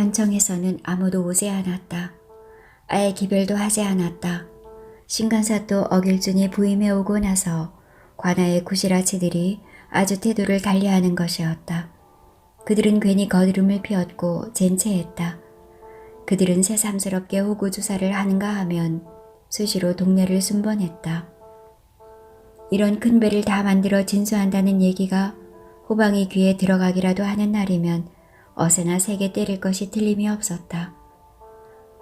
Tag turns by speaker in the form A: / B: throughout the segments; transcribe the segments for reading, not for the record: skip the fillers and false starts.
A: 단청에서는 아무도 오지 않았다. 아예 기별도 하지 않았다. 신간사또 어길준이 부임해 오고 나서 관아의 구실아치들이 아주 태도를 달리하는 것이었다. 그들은 괜히 거드름을 피웠고 젠체했다. 그들은 새삼스럽게 호구주사를 하는가 하면 수시로 동네를 순번했다. 이런 큰 배를 다 만들어 진수한다는 얘기가 호방이 귀에 들어가기라도 하는 날이면 어세나 세게 때릴 것이 틀림이 없었다.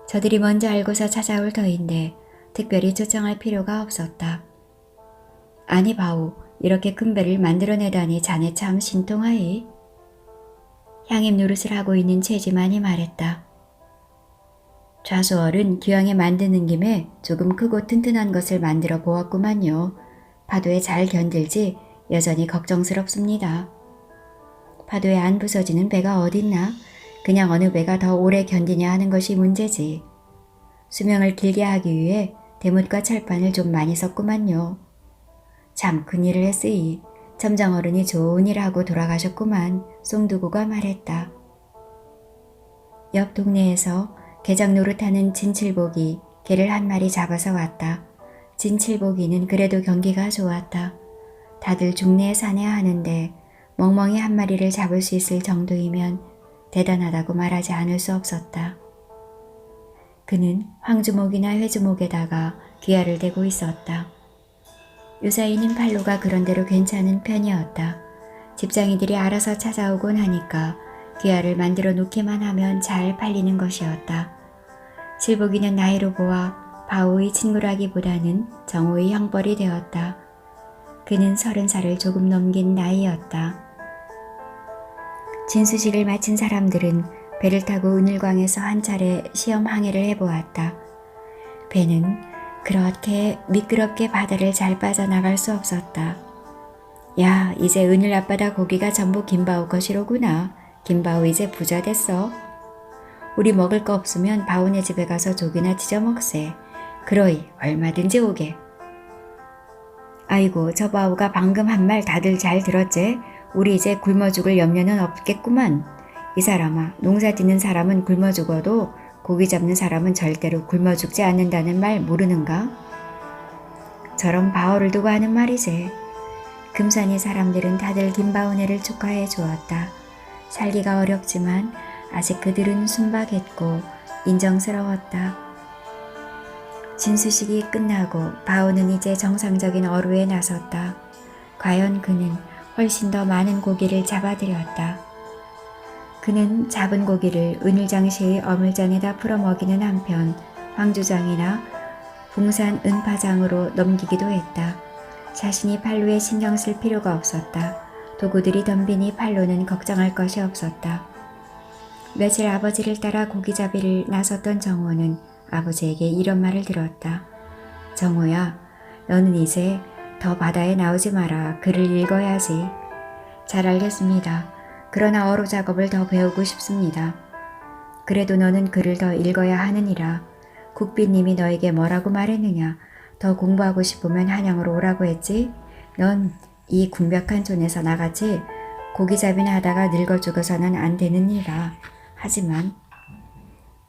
A: 저들이 먼저 알고서 찾아올 터인데 특별히 초청할 필요가 없었다. 아니 바오, 이렇게 큰 배를 만들어내다니 자네 참 신통하이. 향임 노릇을 하고 있는 채지만이 말했다. 좌수얼은 기왕에 만드는 김에 조금 크고 튼튼한 것을 만들어 보았구만요. 파도에 잘 견딜지 여전히 걱정스럽습니다. 파도에 안 부서지는 배가 어딨나? 그냥 어느 배가 더 오래 견디냐 하는 것이 문제지. 수명을 길게 하기 위해 대못과 철판을 좀 많이 썼구만요. 참 큰일을 했으이. 첨장어른이 좋은 일 하고 돌아가셨구만. 송두구가 말했다. 옆 동네에서 개장 노릇하는 진칠복이 개를 한 마리 잡아서 왔다. 진칠복이는 그래도 경기가 좋았다. 다들 중내에 사내야 하는데 멍멍이 한 마리를 잡을 수 있을 정도이면 대단하다고 말하지 않을 수 없었다. 그는 황주목이나 회주목에다가 귀화를 대고 있었다. 유사이는 팔로가 그런대로 괜찮은 편이었다. 집장이들이 알아서 찾아오곤 하니까 귀화를 만들어 놓기만 하면 잘 팔리는 것이었다. 칠복이는 나이로 보아 바오의 친구라기보다는 정오의 형벌이 되었다. 그는 30살을 조금 넘긴 나이였다. 진수식을 마친 사람들은 배를 타고 은일광에서 한 차례 시험 항해를 해보았다. 배는 그렇게 미끄럽게 바다를 잘 빠져나갈 수 없었다. 야, 이제 은일 앞바다 고기가 전부 김바오 것이로구나. 김바오 이제 부자 됐어. 우리 먹을 거 없으면 바오네 집에 가서 조기나 찢어 먹세. 그러이 얼마든지 오게. 아이고, 저 바오가 방금 한 말 다들 잘 들었제? 우리 이제 굶어 죽을 염려는 없겠구만. 이 사람아, 농사 짓는 사람은 굶어 죽어도 고기 잡는 사람은 절대로 굶어 죽지 않는다는 말 모르는가? 저런 바오를 두고 하는 말이지. 금산의 사람들은 다들 김바오네를 축하해 주었다. 살기가 어렵지만 아직 그들은 순박했고 인정스러웠다. 진수식이 끝나고 바오는 이제 정상적인 어루에 나섰다. 과연 그는 훨씬 더 많은 고기를 잡아들였다. 그는 잡은 고기를 은일장시의 어물장에다 풀어 먹이는 한편 황주장이나 봉산 은파장으로 넘기기도 했다. 자신이 팔로에 신경 쓸 필요가 없었다. 도구들이 덤비니 팔로는 걱정할 것이 없었다. 며칠 아버지를 따라 고기잡이를 나섰던 정호는 아버지에게 이런 말을 들었다. 정호야, 너는 이제 더 바다에 나오지 마라. 글을 읽어야지. 잘 알겠습니다. 그러나 어로 작업을 더 배우고 싶습니다. 그래도 너는 글을 더 읽어야 하느니라. 국비님이 너에게 뭐라고 말했느냐. 더 공부하고 싶으면 한양으로 오라고 했지. 넌 이 궁벽한 촌에서 나가지. 고기잡이나 하다가 늙어 죽어서는 안 되는 일이라. 하지만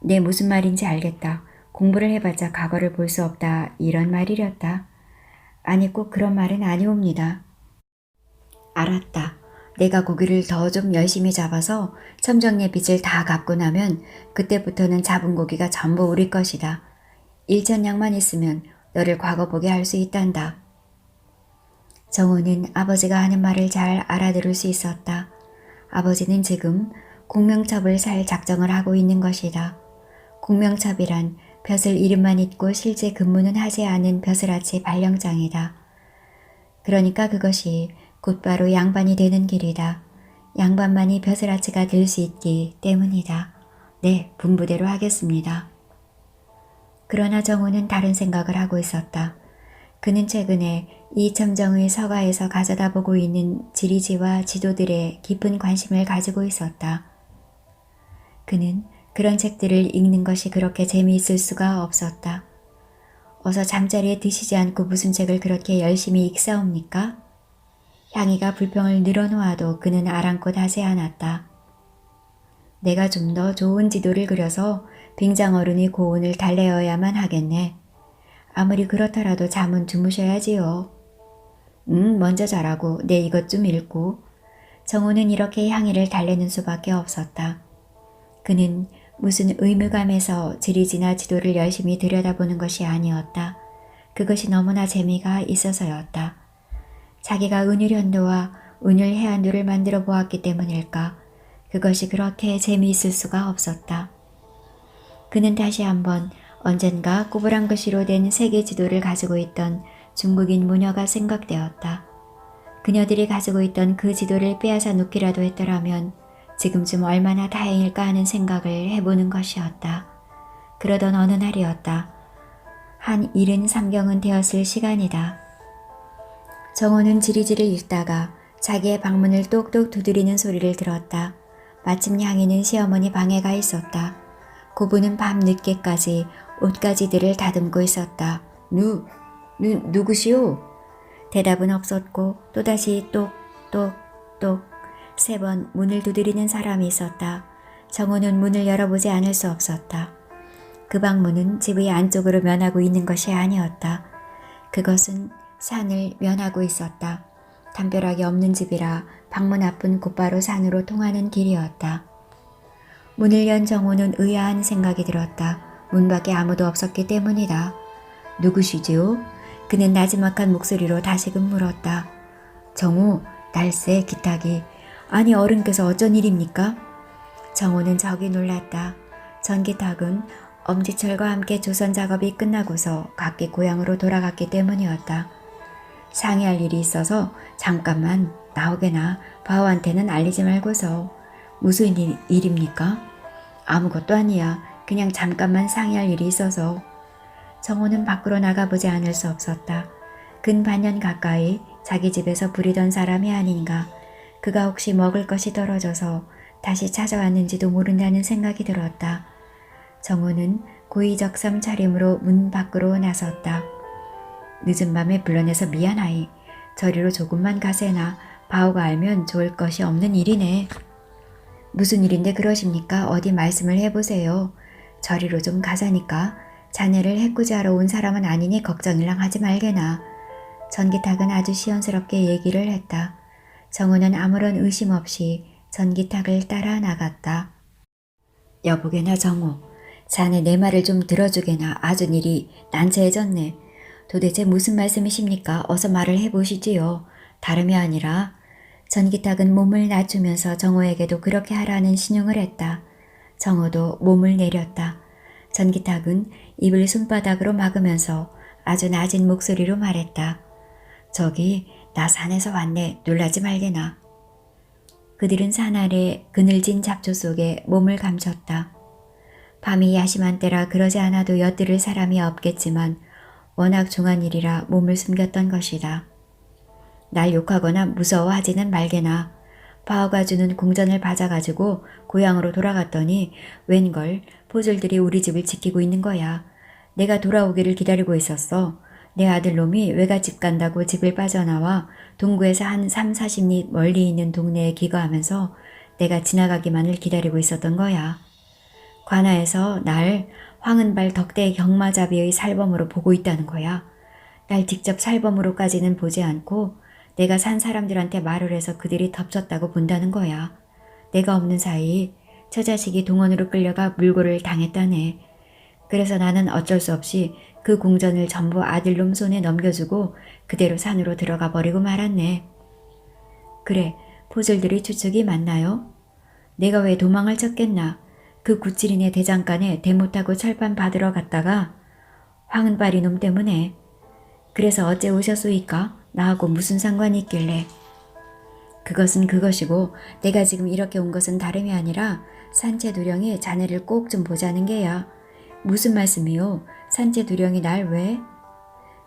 A: 내 무슨 말인지 알겠다. 공부를 해봤자 과거를 볼 수 없다. 이런 말이렸다. 아니 꼭 그런 말은 아니옵니다. 알았다. 내가 고기를 더 좀 열심히 잡아서 첨정의 빚을 다 갚고 나면 그때부터는 잡은 고기가 전부 우리 것이다. 일천냥만 있으면 너를 과거 보게 할 수 있단다. 정호는 아버지가 하는 말을 잘 알아들을 수 있었다. 아버지는 지금 공명첩을 살 작정을 하고 있는 것이다. 공명첩이란 벼슬 이름만 있고 실제 근무는 하지 않은 벼슬아치 발령장이다. 그러니까 그것이 곧바로 양반이 되는 길이다. 양반만이 벼슬아치가 될 수 있기 때문이다. 네, 분부대로 하겠습니다. 그러나 정호는 다른 생각을 하고 있었다. 그는 최근에 이첨정의 서가에서 가져다 보고 있는 지리지와 지도들에 깊은 관심을 가지고 있었다. 그는 그런 책들을 읽는 것이 그렇게 재미있을 수가 없었다. 어서 잠자리에 드시지 않고 무슨 책을 그렇게 열심히 읽사옵니까? 향이가 불평을 늘어놓아도 그는 아랑곳 하지 않았다. 내가 좀 더 좋은 지도를 그려서 빙장어른이 고운을 달래어야만 하겠네. 아무리 그렇더라도 잠은 주무셔야지요. 먼저 자라고 내 이것 좀 읽고. 정호는 이렇게 향이를 달래는 수밖에 없었다. 그는 무슨 의무감에서 지리지나 지도를 열심히 들여다보는 것이 아니었다. 그것이 너무나 재미가 있어서였다. 자기가 은율현도와 은율해안도를 만들어 보았기 때문일까. 그것이 그렇게 재미있을 수가 없었다. 그는 다시 한번 언젠가 꾸불한 글씨로 된 세계 지도를 가지고 있던 중국인 무녀가 생각되었다. 그녀들이 가지고 있던 그 지도를 빼앗아 놓기라도 했더라면 지금쯤 얼마나 다행일까 하는 생각을 해보는 것이었다. 그러던 어느 날이었다. 한 이른 삼경은 되었을 시간이다. 정호는 지리지를 읽다가 자기의 방문을 똑똑 두드리는 소리를 들었다. 마침 향이는 시어머니 방에 가 있었다. 고부는 밤 늦게까지 옷가지들을 다듬고 있었다. 누구시오? 대답은 없었고 또다시 똑똑똑 3번 문을 두드리는 사람이 있었다. 정호는 문을 열어보지 않을 수 없었다. 그 방문은 집의 안쪽으로 면하고 있는 것이 아니었다. 그것은 산을 면하고 있었다. 담벼락이 없는 집이라 방문 앞은 곧바로 산으로 통하는 길이었다. 문을 연 정호는 의아한 생각이 들었다. 문 밖에 아무도 없었기 때문이다. 누구시지요? 그는 나지막한 목소리로 다시금 물었다. 정호, 날쌔 기탁이. 아니 어른께서 어쩐 일입니까? 정호는 적이 놀랐다. 전기탁은 엄지철과 함께 조선 작업이 끝나고서 각기 고향으로 돌아갔기 때문이었다. 상의할 일이 있어서 잠깐만 나오게나 바오한테는 알리지 말고서. 무슨 일입니까? 아무것도 아니야. 그냥 잠깐만 상의할 일이 있어서. 정호는 밖으로 나가보지 않을 수 없었다. 근 반년 가까이 자기 집에서 부리던 사람이 아닌가. 그가 혹시 먹을 것이 떨어져서 다시 찾아왔는지도 모른다는 생각이 들었다. 정호는 고의적삼 차림으로 문 밖으로 나섰다. 늦은 밤에 불러내서 미안하이. 저리로 조금만 가세나. 바오가 알면 좋을 것이 없는 일이네. 무슨 일인데 그러십니까? 어디 말씀을 해보세요. 저리로 좀 가자니까. 자네를 해코지하러 온 사람은 아니니 걱정일랑 하지 말게나. 전기탁은 아주 시원스럽게 얘기를 했다. 정호는 아무런 의심 없이 전기탁을 따라 나갔다. 여보게나 정호. 자네 내 말을 좀 들어주게나. 아주 일이 난처해졌네. 도대체 무슨 말씀이십니까? 어서 말을 해보시지요. 다름이 아니라. 전기탁은 몸을 낮추면서 정호에게도 그렇게 하라는 신용을 했다. 정호도 몸을 내렸다. 전기탁은 입을 손바닥으로 막으면서 아주 낮은 목소리로 말했다. 저기 나 산에서 왔네. 놀라지 말게나. 그들은 산 아래 그늘진 잡초 속에 몸을 감췄다. 밤이 야심한 때라 그러지 않아도 엿들을 사람이 없겠지만 워낙 중한 일이라 몸을 숨겼던 것이다. 날 욕하거나 무서워하지는 말게나. 바오가 주는 궁전을 받아가지고 고향으로 돌아갔더니 웬걸 포졸들이 우리 집을 지키고 있는 거야. 내가 돌아오기를 기다리고 있었어. 내 아들놈이 외갓집 간다고 집을 빠져나와 동구에서 한 30-40리 멀리 있는 동네에 기거하면서 내가 지나가기만을 기다리고 있었던 거야. 관아에서 날 황은발 덕대 경마잡이의 살범으로 보고 있다는 거야. 날 직접 살범으로까지는 보지 않고 내가 산 사람들한테 말을 해서 그들이 덮쳤다고 본다는 거야. 내가 없는 사이 저 자식이 동원으로 끌려가 물고를 당했다네. 그래서 나는 어쩔 수 없이 그 궁전을 전부 아들놈 손에 넘겨주고 그대로 산으로 들어가 버리고 말았네. 그래, 포졸들이 추측이 맞나요? 내가 왜 도망을 쳤겠나. 그 구찌린의 대장간에 대못하고 철판 받으러 갔다가 황은발이 놈 때문에. 그래서 어째 오셨소이까? 나하고 무슨 상관이 있길래. 그것은 그것이고 내가 지금 이렇게 온 것은 다름이 아니라 산채 두령이 자네를 꼭 좀 보자는 게야. 무슨 말씀이요? 산채 두령이 날 왜?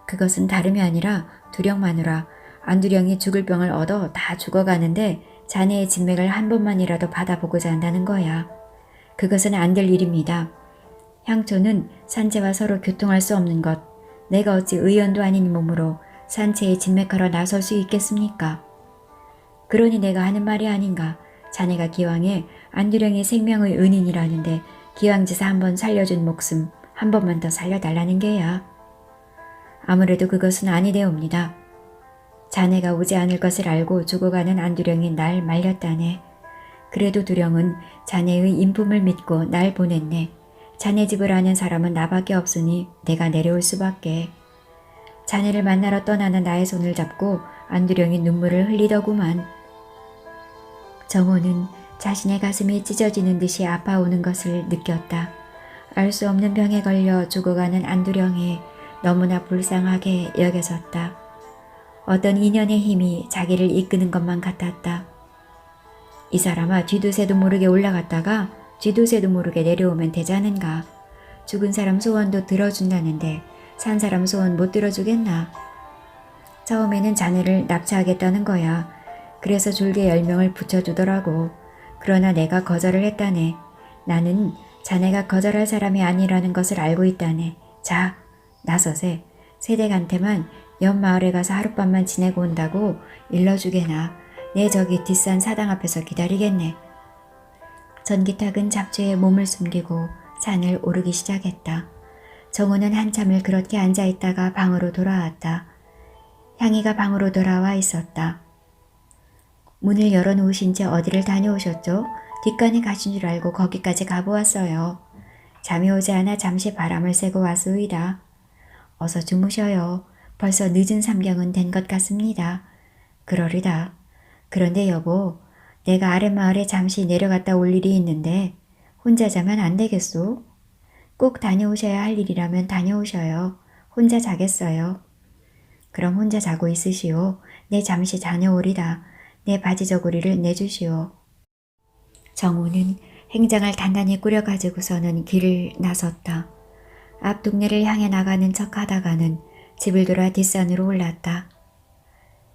A: 그것은 다름이 아니라 두령 마누라 안두령이 죽을 병을 얻어 다 죽어가는데 자네의 진맥을 한 번만이라도 받아보고자 한다는 거야. 그것은 안 될 일입니다. 향초는 산채와 서로 교통할 수 없는 것. 내가 어찌 의연도 아닌 몸으로 산채에 진맥하러 나설 수 있겠습니까? 그러니 내가 하는 말이 아닌가. 자네가 기왕에 안두령이 생명의 은인이라는데 기왕지사 한번 살려준 목숨 한 번만 더 살려달라는 게야. 아무래도 그것은 아니되옵니다. 자네가 오지 않을 것을 알고 죽어가는 안두령이 날 말렸다네. 그래도 두령은 자네의 인품을 믿고 날 보냈네. 자네 집을 아는 사람은 나밖에 없으니 내가 내려올 수밖에. 자네를 만나러 떠나는 나의 손을 잡고 안두령이 눈물을 흘리더구만. 정호는 자신의 가슴이 찢어지는 듯이 아파오는 것을 느꼈다. 알 수 없는 병에 걸려 죽어가는 안두령이 너무나 불쌍하게 여겨졌다. 어떤 인연의 힘이 자기를 이끄는 것만 같았다. 이 사람아, 뒤두새도 모르게 올라갔다가 뒤두새도 모르게 내려오면 되자는가. 죽은 사람 소원도 들어준다는데 산 사람 소원 못 들어주겠나. 처음에는 자네를 납치하겠다는 거야. 그래서 줄기에 10명을 붙여주더라고. 그러나 내가 거절을 했다네. 나는 자네가 거절할 사람이 아니라는 것을 알고 있다네. 자, 나서세. 세댁한테만 옆 마을에 가서 하룻밤만 지내고 온다고 일러주게나. 내 저기 뒷산 사당 앞에서 기다리겠네. 전기탁은 잡초에 몸을 숨기고 산을 오르기 시작했다. 정호는 한참을 그렇게 앉아있다가 방으로 돌아왔다. 향이가 방으로 돌아와 있었다. 문을 열어놓으신 채 어디를 다녀오셨죠? 뒷간에 가신 줄 알고 거기까지 가보았어요. 잠이 오지 않아 잠시 바람을 쐬고 왔소이다. 어서 주무셔요. 벌써 늦은 삼경은 된 것 같습니다. 그러리다. 그런데 여보, 내가 아랫마을에 잠시 내려갔다 올 일이 있는데 혼자 자면 안 되겠소? 꼭 다녀오셔야 할 일이라면 다녀오셔요. 혼자 자겠어요. 그럼 혼자 자고 있으시오. 내 잠시 다녀오리다. 내 바지 저고리를 내주시오. 정우는 행장을 단단히 꾸려가지고서는 길을 나섰다. 앞 동네를 향해 나가는 척 하다가는 집을 돌아 뒷산으로 올랐다.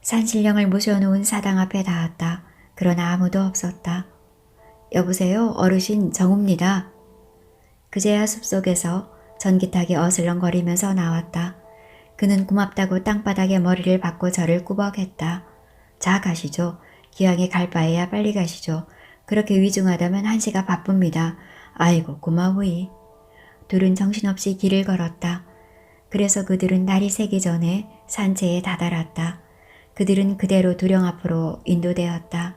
A: 산신령을 모셔놓은 사당 앞에 닿았다. 그러나 아무도 없었다. 여보세요? 어르신 정우입니다. 그제야 숲속에서 전기탁이 어슬렁거리면서 나왔다. 그는 고맙다고 땅바닥에 머리를 박고 저를 꾸벅했다. 자, 가시죠. 기왕에 갈 바에야 빨리 가시죠. 그렇게 위중하다면 한시가 바쁩니다. 아이고 고마워이. 둘은 정신없이 길을 걸었다. 그래서 그들은 날이 새기 전에 산채에 다다랐다. 그들은 그대로 두령 앞으로 인도되었다.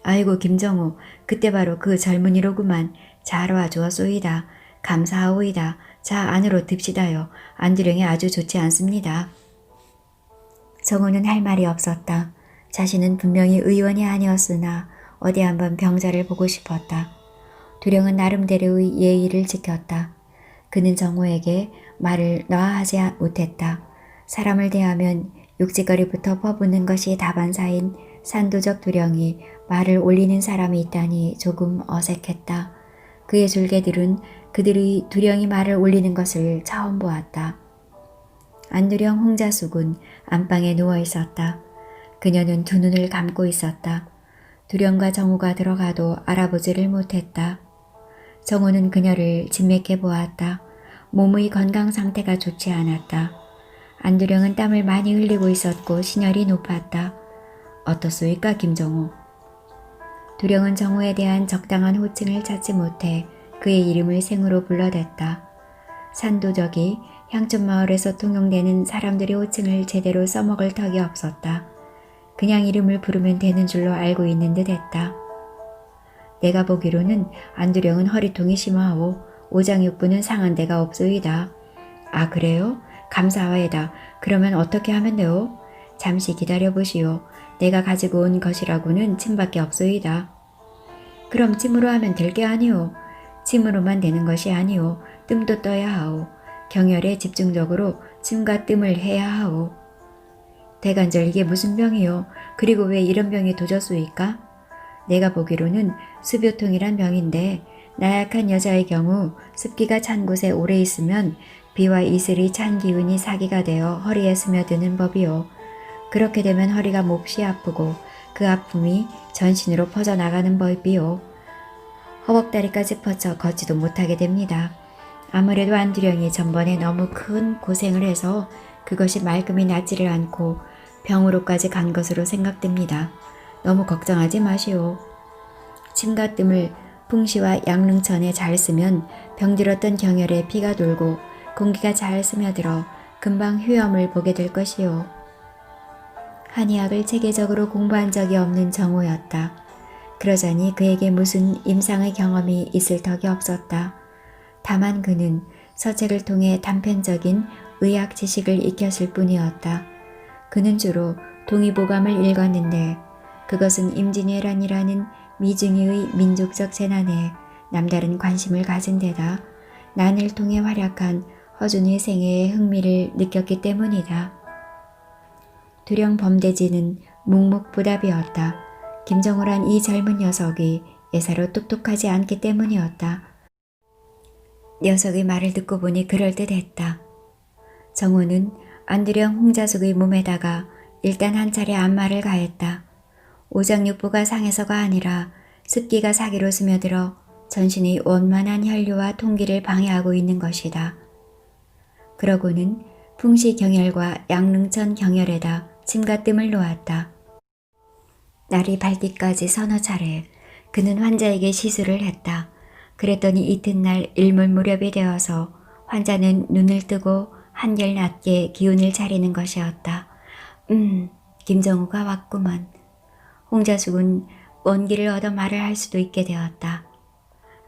A: 아이고 김정우, 그때 바로 그 젊은이로구만. 잘 와주었소이다. 감사하오이다. 자, 안으로 듭시다요. 안두령이 아주 좋지 않습니다. 정우는 할 말이 없었다. 자신은 분명히 의원이 아니었으나 어디 한번 병자를 보고 싶었다. 두령은 나름대로의 예의를 지켰다. 그는 정우에게 말을 놔하지 못했다. 사람을 대하면 육지거리부터 퍼붓는 것이 다반사인 산도적 두령이 말을 올리는 사람이 있다니 조금 어색했다. 그의 줄개들은 그들의 두령이 말을 올리는 것을 처음 보았다. 안두령 홍자숙은 안방에 누워 있었다. 그녀는 두 눈을 감고 있었다. 두령과 정우가 들어가도 알아보지를 못했다. 정우는 그녀를 진맥해 보았다. 몸의 건강 상태가 좋지 않았다. 안두령은 땀을 많이 흘리고 있었고 신혈이 높았다. 어떻소이까 김정우? 두령은 정우에 대한 적당한 호칭을 찾지 못해 그의 이름을 생으로 불러댔다. 산도적이 향촌마을에서 통용되는 사람들의 호칭을 제대로 써먹을 턱이 없었다. 그냥 이름을 부르면 되는 줄로 알고 있는 듯 했다. 내가 보기로는 안두령은 허리통이 심하오. 오장육부는 상한 데가 없소이다. 아 그래요? 감사하에다. 그러면 어떻게 하면 돼요? 잠시 기다려보시오. 내가 가지고 온 것이라고는 침밖에 없소이다. 그럼 침으로 하면 될 게 아니오. 침으로만 되는 것이 아니오. 뜸도 떠야 하오. 경혈에 집중적으로 침과 뜸을 해야 하오. 대관절 이게 무슨 병이요? 그리고 왜 이런 병이 도졌소이까? 내가 보기로는 수묘통이란 병인데 나약한 여자의 경우 습기가 찬 곳에 오래 있으면 비와 이슬이 찬 기운이 사기가 되어 허리에 스며드는 법이요. 그렇게 되면 허리가 몹시 아프고 그 아픔이 전신으로 퍼져나가는 법이요. 허벅다리까지 퍼쳐 걷지도 못하게 됩니다. 아무래도 안두령이 전번에 너무 큰 고생을 해서 그것이 말끔히 낫지를 않고 병으로까지 간 것으로 생각됩니다. 너무 걱정하지 마시오. 침가뜸을 풍시와 양릉천에 잘 쓰면 병들었던 경혈에 피가 돌고 공기가 잘 스며들어 금방 휴염을 보게 될 것이요. 한의학을 체계적으로 공부한 적이 없는 정호였다. 그러자니 그에게 무슨 임상의 경험이 있을 턱이 없었다. 다만 그는 서책을 통해 단편적인 의학 지식을 익혔을 뿐이었다. 그는 주로 동의보감을 읽었는데 그것은 임진왜란이라는 미중이의 민족적 재난에 남다른 관심을 가진 데다 난을 통해 활약한 허준의 생애에 흥미를 느꼈기 때문이다. 두령 범대지는 묵묵부답이었다. 김정호란 이 젊은 녀석이 예사로 똑똑하지 않기 때문이었다. 녀석의 말을 듣고 보니 그럴듯했다. 정호는 안두령 홍자숙의 몸에다가 일단 한 차례 안마를 가했다. 오장육부가 상해서가 아니라 습기가 사기로 스며들어 전신의 원만한 혈류와 통기를 방해하고 있는 것이다. 그러고는 풍시경혈과 양릉천 경혈에다 침가뜸을 놓았다. 날이 밝기까지 서너 차례 그는 환자에게 시술을 했다. 그랬더니 이튿날 일몰 무렵이 되어서 환자는 눈을 뜨고 한결낮게 기운을 차리는 것이었다. 김정우가 왔구먼. 홍자숙은 원기를 얻어 말을 할 수도 있게 되었다.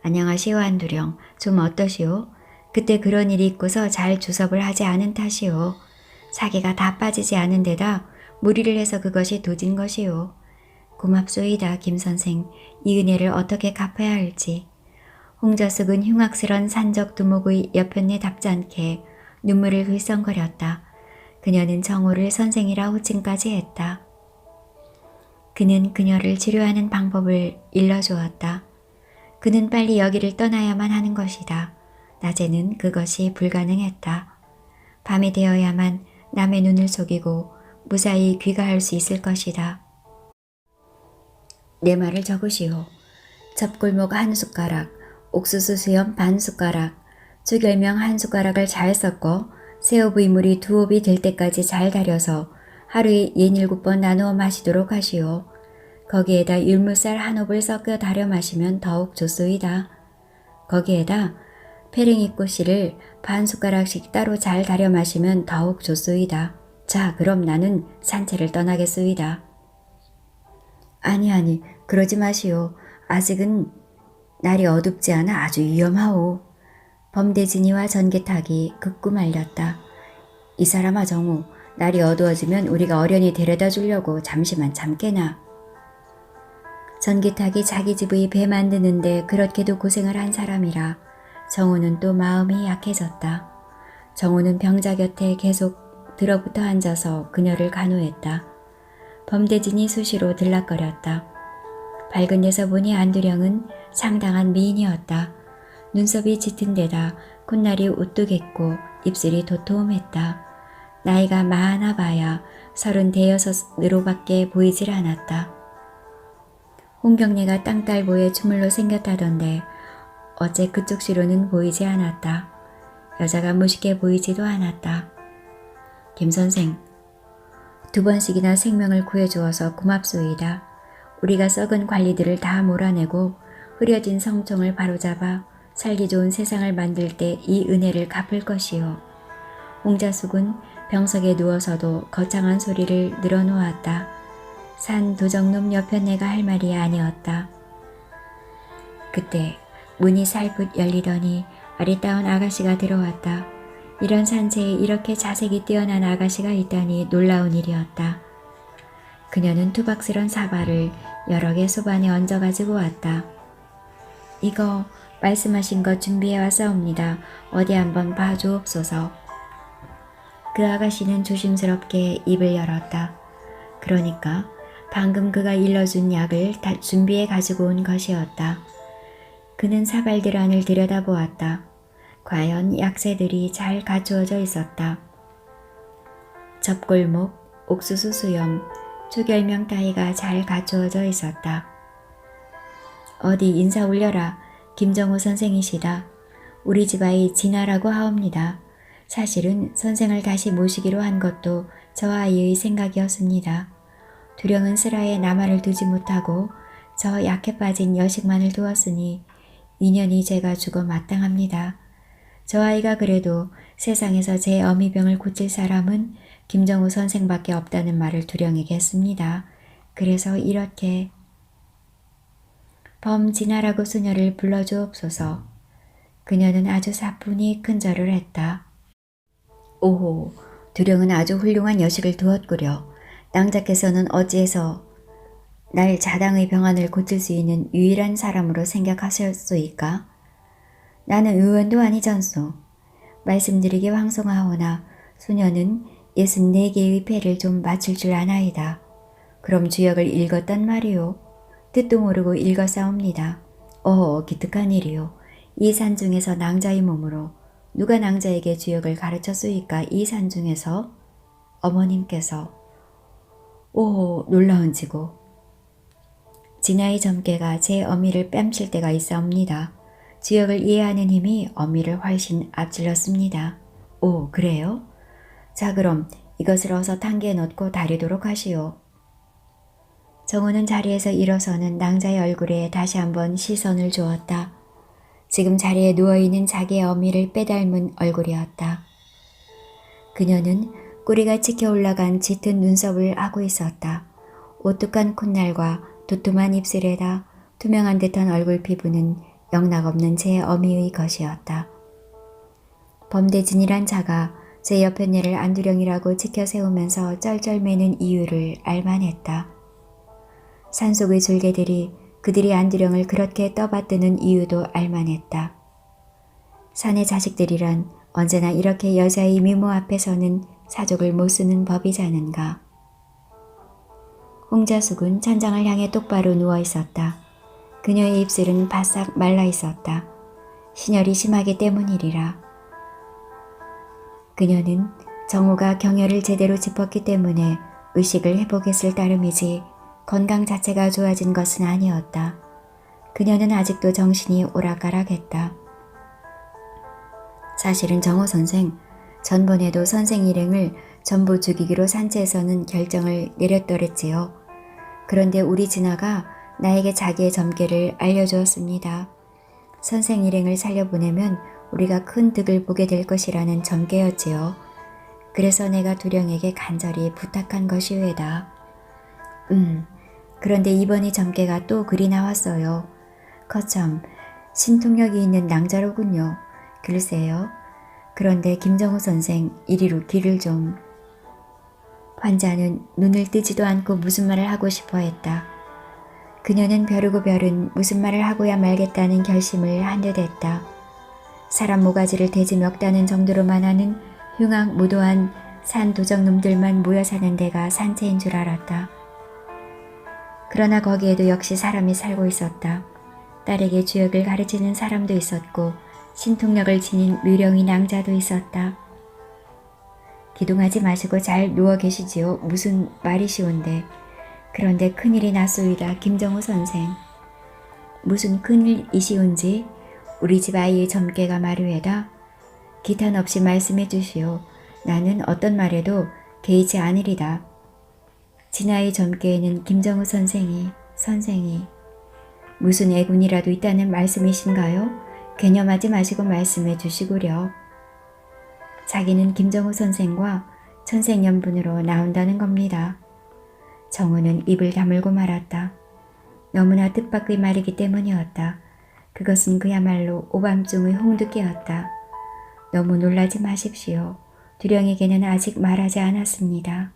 A: 안녕하시오 안두령. 좀 어떠시오? 그때 그런 일이 있고서 잘 주섭을 하지 않은 탓이오. 사기가 다 빠지지 않은 데다 무리를 해서 그것이 도진 것이오. 고맙소이다 김선생. 이 은혜를 어떻게 갚아야 할지. 홍자숙은 흉악스런 산적 두목의 옆편에 답지 않게 눈물을 글썽거렸다. 그녀는 정호를 선생이라 호칭까지 했다. 그는 그녀를 치료하는 방법을 일러주었다. 그는 빨리 여기를 떠나야만 하는 것이다. 낮에는 그것이 불가능했다. 밤이 되어야만 남의 눈을 속이고 무사히 귀가할 수 있을 것이다. 내 말을 적으시오. 접골목 한 숟가락, 옥수수 수염 반 숟가락, 주결명 한 숟가락을 잘 섞어 새우부이물이 2홉이 될 때까지 잘 달여서 하루에 67번 나누어 마시도록 하시오. 거기에다 율무살 한 홉을 섞여 달여 마시면 더욱 좋소이다. 거기에다 페랭이꽃 씨를 반 숟가락씩 따로 잘 달여 마시면 더욱 좋소이다. 자, 그럼 나는 산책을 떠나겠소이다. 아니, 그러지 마시오. 아직은 날이 어둡지 않아 아주 위험하오. 범대진이와 전개탁이 극구 말렸다. 이 사람아 정우, 날이 어두워지면 우리가 어련히 데려다 주려고 잠시만 참게나. 전기탁이 자기 집의 배 만드는데 그렇게도 고생을 한 사람이라 정우는 또 마음이 약해졌다. 정우는 병자 곁에 계속 들어붙어 앉아서 그녀를 간호했다. 범대진이 수시로 들락거렸다. 밝은 데서 보니 안두령은 상당한 미인이었다. 눈썹이 짙은 데다 콧날이 우뚝했고 입술이 도톰했다. 나이가 많아 봐야 36으로밖에 보이질 않았다. 홍경래가 땅딸보의 주물로 생겼다던데 어째 그쪽 시로는 보이지 않았다. 여자가 무식해 보이지도 않았다. 김선생, 2번씩이나 생명을 구해주어서 고맙소이다. 우리가 썩은 관리들을 다 몰아내고 흐려진 성총을 바로잡아 살기 좋은 세상을 만들 때 이 은혜를 갚을 것이요. 홍자숙은 병석에 누워서도 거창한 소리를 늘어놓았다. 산 도적놈 여편네가 할 말이 아니었다. 그때 문이 살풋 열리더니 아리따운 아가씨가 들어왔다. 이런 산채에 이렇게 자색이 뛰어난 아가씨가 있다니 놀라운 일이었다. 그녀는 투박스런 사발을 여러 개 소반에 얹어 가지고 왔다. 이거 말씀하신 것 준비해 왔사옵니다. 어디 한번 봐주옵소서. 그 아가씨는 조심스럽게 입을 열었다. 그러니까 방금 그가 일러준 약을 다 준비해 가지고 온 것이었다. 그는 사발들 안을 들여다보았다. 과연 약재들이 잘 갖추어져 있었다. 접골목, 옥수수 수염, 초결명 따위가 잘 갖추어져 있었다. 어디 인사 올려라. 김정호 선생이시다. 우리 집 아이 진아라고 하옵니다. 사실은 선생을 다시 모시기로 한 것도 저 아이의 생각이었습니다. 두령은 슬하에 남아를 두지 못하고 저 약해 빠진 여식만을 두었으니 2년이 제가 죽어 마땅합니다. 저 아이가 그래도 세상에서 제 어미병을 고칠 사람은 김정우 선생밖에 없다는 말을 두령에게 했습니다. 그래서 이렇게 범진아라고 소녀를 불러주옵소서. 그녀는 아주 사뿐히 큰절을 했다. 오호, 두령은 아주 훌륭한 여식을 두었구려. 낭자께서는 어찌해서 날 자당의 병환을 고칠 수 있는 유일한 사람으로 생각하셨소이까? 나는 의원도 아니전소. 말씀드리기 황송하오나 소녀는 64개의 패를 좀 맞출 줄 아나이다. 그럼 주역을 읽었단 말이오. 뜻도 모르고 읽었사옵니다. 어허, 기특한 일이오. 이 산중에서 낭자의 몸으로 누가 낭자에게 주역을 가르쳤소이까? 이 산중에서 어머님께서. 오호, 놀라운지고. 진아의 점괘가 제 어미를 뺨칠 때가 있사옵니다. 주역을 이해하는 힘이 어미를 훨씬 앞질렀습니다. 오, 그래요? 자, 그럼 이것을 어서 탕기에 넣고 다리도록 하시오. 정우는 자리에서 일어서는 낭자의 얼굴에 다시 한번 시선을 주었다. 지금 자리에 누워있는 자기의 어미를 빼닮은 얼굴이었다. 그녀는 꼬리가 치켜 올라간 짙은 눈썹을 하고 있었다. 오뚝한 콧날과 두툼한 입술에다 투명한 듯한 얼굴 피부는 영락없는 제 어미의 것이었다. 범대진이란 자가 제 옆에 내를 안두령이라고 지켜 세우면서 쩔쩔매는 이유를 알만했다. 산속의 졸개들이 그들이 안두령을 그렇게 떠받드는 이유도 알만했다. 산의 자식들이란 언제나 이렇게 여자의 미모 앞에서는 사족을 못 쓰는 법이자는가. 홍자숙은 천장을 향해 똑바로 누워 있었다. 그녀의 입술은 바싹 말라 있었다. 신혈이 심하기 때문이리라. 그녀는 정우가 경혈을 제대로 짚었기 때문에 의식을 회복했을 따름이지 건강 자체가 좋아진 것은 아니었다. 그녀는 아직도 정신이 오락가락했다. 사실은 정우 선생, 전번에도 선생 일행을 전부 죽이기로 산채에서는 결정을 내렸더랬지요. 그런데 우리 진아가 나에게 자기의 점괘를 알려주었습니다. 선생 일행을 살려보내면 우리가 큰 득을 보게 될 것이라는 점괘였지요. 그래서 내가 두령에게 간절히 부탁한 것이외다. 그런데 이번이 점괘가 또 글이 나왔어요. 거참 신통력이 있는 낭자로군요. 글쎄요. 그런데 김정우 선생 이리로 귀를 좀. 환자는 눈을 뜨지도 않고 무슨 말을 하고 싶어 했다. 그녀는 벼르고 벼른 무슨 말을 하고야 말겠다는 결심을 한 듯 했다. 사람 모가지를 대지 멱다는 정도로만 하는 흉악무도한 산 도적놈들만 모여 사는 데가 산채인 줄 알았다. 그러나 거기에도 역시 사람이 살고 있었다. 딸에게 주역을 가르치는 사람도 있었고 신통력을 지닌 묘령이 낭자도 있었다. 기동하지 마시고 잘 누워 계시지요. 무슨 말이시온데. 그런데 큰일이 났소이다. 김정우 선생. 무슨 큰일이시온지 우리 집 아이의 점괘가 말이외다. 기탄 없이 말씀해 주시오. 나는 어떤 말에도 개의치 않으리다. 진아의 점괘에는 김정우 선생이 무슨 애군이라도 있다는 말씀이신가요? 개념하지 마시고 말씀해 주시구려. 자기는 김정우 선생과 천생연분으로 나온다는 겁니다. 정우는 입을 다물고 말았다. 너무나 뜻밖의 말이기 때문이었다. 그것은 그야말로 오밤중의 홍두깨였다. 너무 놀라지 마십시오. 두령에게는 아직 말하지 않았습니다.